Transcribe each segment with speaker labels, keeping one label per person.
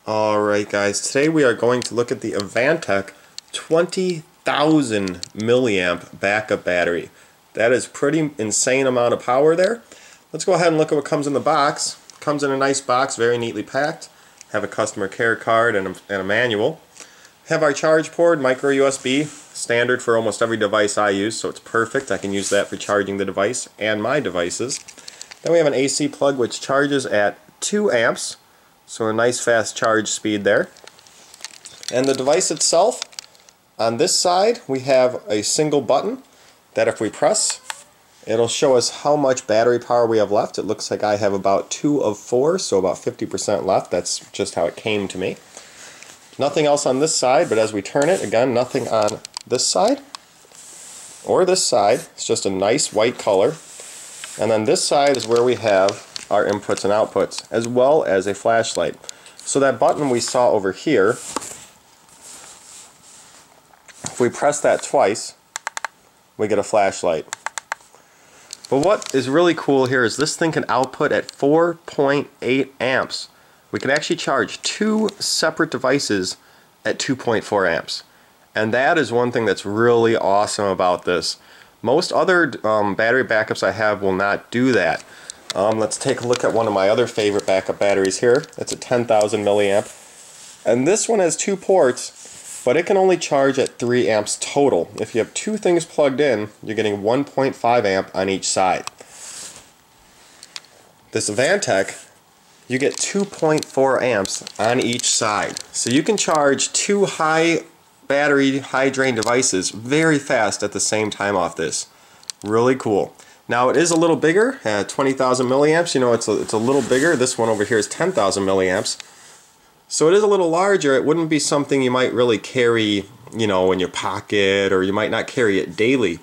Speaker 1: Alright guys, today we are going to look at the Advantech 20,000 milliamp backup battery. That is pretty insane amount of power there. Let's go ahead and look at what comes in the box. Comes in a nice box, very neatly packed. Have a customer care card and a manual. Have our charge port, micro USB, standard for almost every device I use, so it's perfect. I can use that for charging the device and my devices. Then we have an AC plug which charges at 2 amps. So a nice fast charge speed there. And the device itself, on this side we have a single button that if we press, it'll show us how much battery power we have left. It looks like I have about 2 of 4, so about 50% left. That's just how it came to me. Nothing else on this side, but as we turn it, again, nothing on this side or this side. It's just a nice white color. And then this side is where we have our inputs and outputs, as well as a flashlight. So that button we saw over here, if we press that twice, we get a flashlight. But what is really cool here is this thing can output at 4.8 amps. We can actually charge 2 separate devices at 2.4 amps. And that is one thing that's really awesome about this. Most other battery backups I have will not do that. Let's take a look at one of my other favorite backup batteries here. It's a 10,000 milliamp. And this one has 2 ports, but it can only charge at 3 amps total. If you have 2 things plugged in, you're getting 1.5 amp on each side. This Advantech, you get 2.4 amps on each side. So you can charge 2 high battery, high drain devices very fast at the same time off this. Really cool. Now it is a little bigger, 20,000 milliamps, you know, it's a little bigger. This one over here is 10,000 milliamps. So it is a little larger. It wouldn't be something you might really carry, you know, in your pocket, or you might not carry it daily.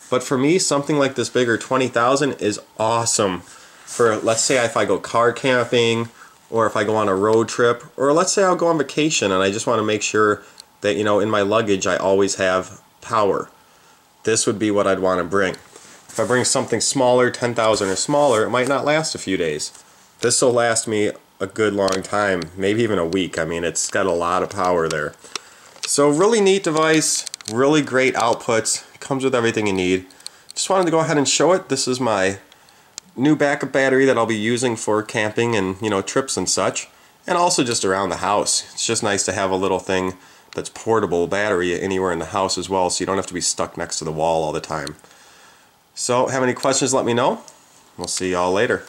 Speaker 1: But for me, something like this bigger, 20,000, is awesome for, let's say if I go car camping, or if I go on a road trip, or let's say I'll go on vacation and I just want to make sure that, you know, in my luggage I always have power. This would be what I'd want to bring. If I bring something smaller, 10,000 or smaller, it might not last a few days. This will last me a good long time, maybe even a week. I mean, it's got a lot of power there. So really neat device, really great outputs, comes with everything you need. Just wanted to go ahead and show it. This is my new backup battery that I'll be using for camping and, you know, trips and such, and also just around the house. It's just nice to have a little thing that's portable battery anywhere in the house as well, so you don't have to be stuck next to the wall all the time. So, have any questions, let me know. We'll see y'all later.